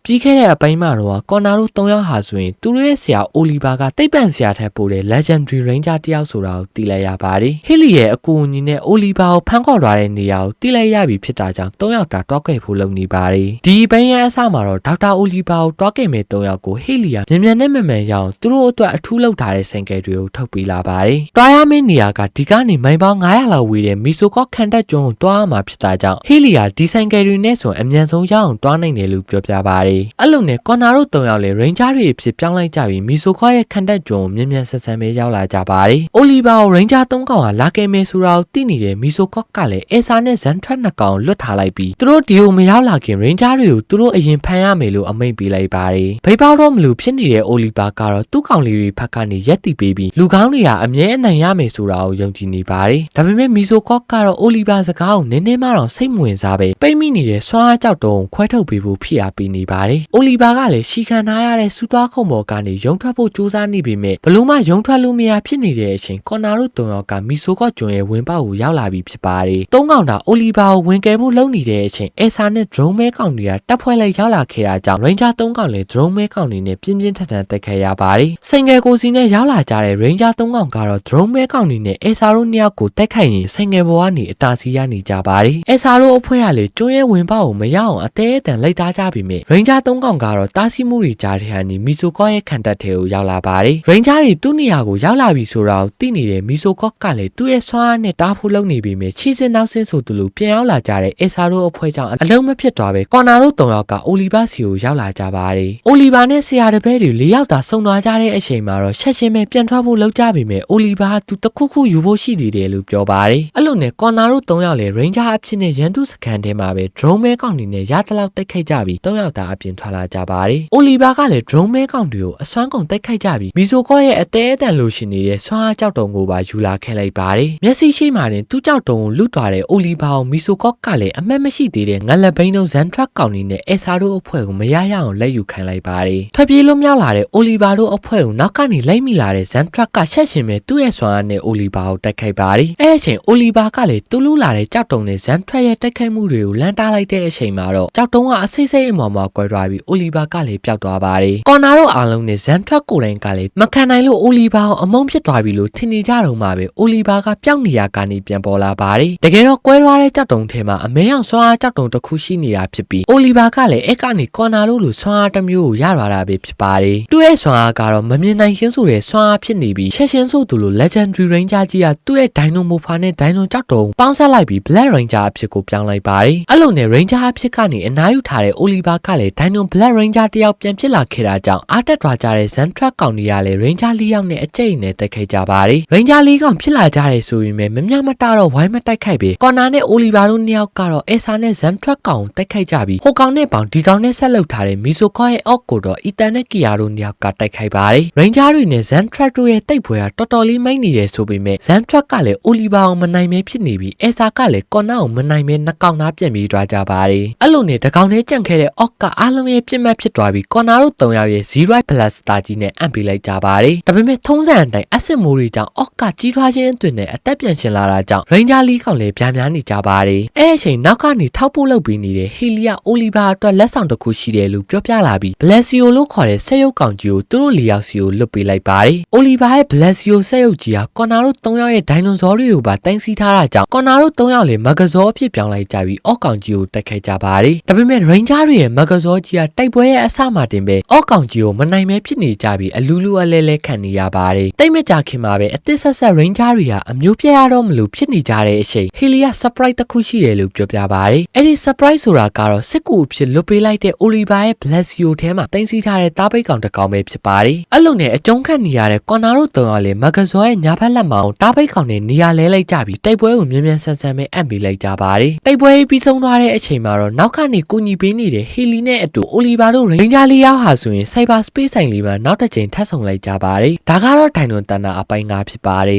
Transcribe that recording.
ပြီးခဲ့တဲ့အပိုင်းမှာတော့ကော်နာတို့3ယောက်ဟာဆိုရင်သူတို့ရဲ့ဆရာအိုလီဗာကတိတ်ပန်ဆရာထက်ပိုတဲ့ Legendary Ranger တယောက်ဆိုတာကိုသိလိုက်ရပါတယ်ဟီလီရဲ့အကူအညီနဲ့အိုလီဗာကိုဖမ်းခေါ်သွားတဲ့နေရာကိုသိလိုက်ရပြီဖြစ်တာကြောင့်3ယောက်တာတွားခဲ့ဖို့လုပ်နေပါတယ်ဒီပိုင်းရဲ့အစမှာတော့ဒေါက်တာအိုလီဗာကိုတွားခဲ့မဲ့3ယောက်ကိုဟီလီကမြန်မြန်နဲ့မှန်မှန်ရအောင်သူတို့အတွက်အထူးလုပ်ထားတဲ့ဆိုင်ကယ်တွေကိုထုတ်ပေးလာပါတယ်တွားရမယ့်နေရာကဒီကနေမိုင်ပေါင်း900လောက်ဝေးတဲ့မီဆိုကော့ခန်တက်ကျွန်းကိုတွားရမှာဖြစ်တာကြောင့်ဟီလီကဒီဆိုင်ကယ်တွေနဲ့ဆိုအမြန်ဆုံးရအောင်တွားနိုင်တယ်လို့ပြောပြပါတယ်အဲ့လိုနဲ့ကော်နာတို့3ယောက်လည်း Ranger တွေအဖြစ်ပြောင်းလိုက်ကြပြီးမီဆိုကော့ရဲ့ခန်တက်ကျွန်းကိုမြန်မြန်ဆက်ဆံပဲရောက်လာကြပါတယ်အိုလီဗာကို Ranger 3ကောင်ကလာခဲ့မယ်ဆိုတာကိုသိနေတဲ့မီဆိုကော့ကလည်းအဲဆာနဲ့ဇန်ထရက်2ကောင်လွတ်ထားလိုက်ပြီးသူတို့ဒီကိုမရောက်လာခင် Ranger တွေကိုသူတို့အရင်ဖမ်းရမယ်လို့အမိန့်ပေးလိုက်ပါတယ်ဖိပေါတော့မလို့ဖြစ်နေတဲ့အိုလီဗာကတော့သူ့ကောင်လေးတွေဖက်ကနေရက်တီပေးပြီးလူကောင်းတွေကအမြဲအနိုင်ရမယ်ဆိုတာကိုယုံကြည်နေပါတယ်ဒါပေမဲ့မီဆိုကော့ကတော့အိုလီဗာစကားကိုနည်းနည်းမှတော့စိတ်မဝင်စားပဲပိတ်မိနေတဲ့ဆွမ်းအားကြောက်တုံးခွဲထုတ်ပေးဖို့ဖိအားပေးနေပါတယ်အိုလီဗာကလည်းရှီခံထားရတဲ့စူသွားခုံပေါ်ကနေရုံထွက်ဖို့ကြိုးစားနေပေမဲ့ဘလို့မှရုံထွက်လို့မရဖြစ်နေတဲ့အချိန်ကော်နာတို့3ယောက်ကမီဆိုကော့ကျွန်းရဲ့ဝင်ပေါက်ကိုရောက်လာပြီးဖြစ်ပါတယ်3ကောင်တာအိုလီဗာကိုဝင်ကယ်ဖို့လုပ်နေတဲ့အချိန်အဲဆာနဲ့ drone မဲကောင်တွေကတပ်ဖွဲ့လိုက်ရောက်လာခဲ့တာကြောင့် Ranger 3ကောင်လည်း drone မဲကောင်တွေနဲ့ပြင်းပြင်းထန်ထန်တိုက်ခိုက်ရပါတယ်စိန်ငယ်ကိုစီနဲ့ရောက်လာကြတဲ့ Ranger 3ကောင်ကတော့ drone မဲကောင်တွေနဲ့အဲဆာတို့2ယောက်ကိုတိုက်ခိုက်ရင်စိန်ငယ်ပေါ်ကနေအတားစီရနေကြပါတယ်အဲဆာတို့အဖွဲ့ကလည်းကျွန်းရဲ့ဝင်ပေါက်ကိုမရအောင်အသေးအတန်လိုက်သားကြပြီမြ Ranger 3ကောင်ကတော့တားစီမှုတွေကြားတဲ့ဟာနေမီဆိုကော့ရဲ့ခံတပ်ထဲကိုရောက်လာပါတယ် Ranger တွေသူ့နေရာကိုရောက်လာပြီဆိုတာကိုသိနေတဲ့မီဆိုကော့ကလည်းသူ့ရဲ့ဆွမ်းအားနဲ့တားဖို့လုပ်နေပြီမြချီစင်နောက်ဆင်းဆိုသူလိုပြန်ရောက်လာကြတဲ့အဲဆာတို့အဖွဲ့ကြောင့်အလုံးမဖြစ်သွားပဲကော်နာတို့3ယောက်ကအိုလီဗာစီကိုရောက်လာကြပါတယ်အိုလီဗာနဲ့ဆရာတပည့်တွေ4ယောက်သာဆုံသွားကြတဲ့အချိန်မှာတော့ချက်ချင်းပဲပြန်ထွက်ဖို့လုပ်ကြပြီမြအိုလီဗာကသူတခုခုယူဖို့ရှိနေတယ်လို့ပြောပါတယ်အဲ့လိုနဲ့ကော်နာတို့3ယောက်လည်း Ranger အဖြစ်နဲ့ရန်သူစခန်းထဲမှာပဲ drone မဲကောင်တွေနဲ့ရသလောက်တိုက်ခိုက်ကြပြီး3ယောက်သာအပြင်ထွက်လာကြပါတယ်အိုလီဗာကလည်း drone မဲကောင်တွေကိုအစွမ်းကုန်တိုက်ခိုက်ကြပြီးမီဆိုကော့ရဲ့အသေးအတန်လို့ရှိနေတဲ့ဆွမ်းအားကြောက်တုံကိုပါယူလာခဲ့လိုက်ပါတယ်မျက်စိရှိမှတင်သူ့ကြောက်တုံကိုလွတ်သွားတဲ့အိုလီဗာကိုမီဆိုကော့ကလည်းအမှတ်မရှိသေးတဲ့ငလဘိန်းတို့ဇန်ထရက်ကောင်တွေနဲ့အဲဆာတို့အဖွဲ့ကိုမရရအောင်လက်ယူခိုင်းလိုက်ပါတယ်ထွက်ပြေးလို့မြောက်လာတဲ့အိုလီဗာတို့အဖွဲ့ကိုနောက်ကနေလိုက်မိလာတဲ့ဇန်ထရက်ကရှက်ရှင်မဲ့သူ့ရဲ့ဆွမ်းအားနဲ့အိုလီဗာကိုတိုက်ခိုက်ပါတယ်အဲ့အချိန်အိုလီဗာကလည်းတူးလူလာတဲ့ကြောက်တုံနဲ့ဇန်ထရက်ရဲ့တိုက်ခိုက်မှုတွေကိုလမ်းတားလိုက်တဲ့အချိန်မှာတော့ကြောက်တုံကအစိမ့်စိမ့်အမော်မော်ကွဲသွားပြီးအိုလီဗာကလည်းပျောက်သွားပါတယ်ကော်နာတို့အားလုံးနဲ့ဇန်ထရက်ကိုယ်တိုင်ကလည်းမခံနိုင်လို့အိုလီဗာကိုအမုန်းဖြစ်သွားပြီလို့ထင်နေကြတော့မှပဲအိုလီဗာကပျောက်နေရကနေပြန်ပေါ်လာပါတယ်တကယ်တော့ကွဲသွားတဲ့ကြောက်တုံထဲမှာအမဲအောင်ဆွမ်းအားကြောက်တုံတစ်ခုရှိနေတာဖြစ်ပြီးအိုလီဗာကလည်းအဲ့ကနေကော်နာတို့လိုဆွမ်းအားတစ်မျိုးကိုရလာတာပဲဖြစ်ပါတယ်သူ့ရဲ့ဆွမ်းအားကတော့မမြင်နိုင်ရှင်းဆိုတဲ့ဆွမ်းအားဖြစ်နေပြီးချက်ရှင်းဆိုသူလို Legendary Ranger ကြီးကသူ့ရဲ့ဒိုင်နိုမိုဖာနဲ့ဒိုင်နိုကြောက်တုံပေါင်းဆက်လိုက်ပြီး Black Ranger အဖြစ်ကိုပြောင်းလိုက်ပါတယ်အဲ့လိုနဲ့ Ranger အဖြစ်ကနေအနားယူထားတဲ့အိုလီဗာကလည်းဒိုင်နို Black Ranger တယောက်ပြန်ဖြစ်လာခဲ့တာကြောင့်အားတက်သွားကြတဲ့ Zantrak ကောင်တွေကလည်း Ranger 4ယောက်နဲ့အကျိတ်နဲ့တိုက်ခိုက်ကြပါတယ် Ranger 4ကောင်ဖြစ်လာကြတယ်ဆိုရင်မမြမတတော့ဝိုင်းမတိုက်ခိုက်ပဲကော်နာနဲ့အိုလီဗာတို့2ယောက်ကတော့အဆာနဲ့ Zantrak ကောင်တိုက်ခိုက်ကြပြီးဟိုကောင်နဲ့ပေါင်ဒီကောင်နဲ့ဆက်လုပ်ထားတဲ့မီဆိုခေါရဲ့အော့ကိုတော့အီတန်နဲ့ကီယာတို့2ယောက်ကတိုက်ခိုက်ပါတယ် Ranger တွေနဲ့ Zantrak တို့ရဲ့တိတ်ပွဲကတော်တော်လေးမိုက်နေတယ်ဆိုပေမဲ့ Zantrak ကလည်းအိုလီဗာအောင်မနိုင်မဲဖြစ်နေပြီးအဆာကလည်းကော်နာအောင်မနိုင်မဲနှစ်ကောင်သားပြန်ပြီးသွားကြပါတယ်အဲ့လိုနဲ့တကောင်နဲ့ကြန့်ခဲ့တဲ့အော့ကအားလုံးရဲ့ပြစ်မှတ်ဖြစ်သွားပြီးကော်နာတို့3ယောက်ရဲ့ Zero Plus တာကြီးနဲ့အံ့ပေးလိုက်ကြပါတယ်ဒါပေမဲ့ထုံးစံအတိုင်းအဆစ်မိုးတွေကြောင့်အော့ကကြီးထွားခြင်းအတွင်းနဲ့အသက်ပြန်ရှင်လာတာကြောင့် Ranger 4ကောင်လည်းဗျာများနေကြပါတယ်အဲ့အချိန်နောက်ကနေထောက်ပို့လုပ်ပေးနေတဲ့ဟီလီယာအိုလီဗာအတွက်လက်ဆောင်တစ်ခုရှိတယ်လို့ပြောပြလာပြီး Blessio လို့ခေါ်တဲ့ဆက်ရုပ်ကောင်ကြီးကိုသူတို့4ယောက်စီကိုလွတ်ပေးလိုက်ပါတယ်အိုလီဗာရဲ့ Blessio ဆက်ရုပ်ကြီးဟာကော်နာတို့3ယောက်ရဲ့ဒိုင်နိုဆောတွေကိုပါတင်စီထားတာကြောင့်ကော်နာတို့3ယောက်လည်းမဂဇောအဖြစ်ပြောင်းလိုက်ကြပြီးအော့ကောင်ကြီးကိုတိုက်ခိုက်ကြပါတယ်ဒါပေမဲ့ Ranger တွေရဲ့မဂဇောကြီးကတိုက်ပွဲရဲ့အစမှတင်ပဲအော့ကောင်ကြီးကိုမနိုင်မဲဖြစ်နေကြပြီးအလူလူအလဲလဲခံနေရပါတယ်တိတ်မကြခင်မှာပဲအသစ်ဆက်ဆက် Ranger တွေကအမျိုးပြရတော့မလို့ဖြစ်နေကြတဲ့အချိန်ဟီလီယာ surprise တစ်ခုရှိတယ်လို့ပြောပြပါတယ်အဲ့ဒီ surprise ဆိုတာကတော့စစ်ကူအဖြစ်လွတ်ပေးလိုက်တဲ့ Oliver ရဲ့ Blessio ထဲမှာတင်စီထားတဲ့တားပိတ်ကောင်တစ်ကောင်ပဲဖြစ်ပါတယ်အဲ့လိုနဲ့အကျုံးခတ်နေရတဲ့ကွန်နာတို့3ယောက်လည်းမဂဇောရဲ့ညာဘက်လက်မအောင်တားပိတ်ကောင်နဲ့နေရာလဲလိုက်ကြပြီးတိုက်ပွဲကိုမြ မြန်ဆန်ဆန်ပဲအံ့ပေးလိုက်ကြပါတယ်တိုက်ပွဲပြီးဆုံးသွားတဲ့အချိန်မှာတော့နောက်ကနေကူညီပေးနေတဲ့ဟီလီနဲ့အတူအိုလီဗာတို့ရိန်ဂျာလေးယောက်ဟာဆိုရင် Cyber Space ဆိုင်လေးမှာနောက်တစ်ချိန်ထပ်ဆောင်လိုက်ကြပါတယ်ဒါကတော့ဒိုင်နိုတန်တာအပိုင်း5ဖြစ်ပါတယ်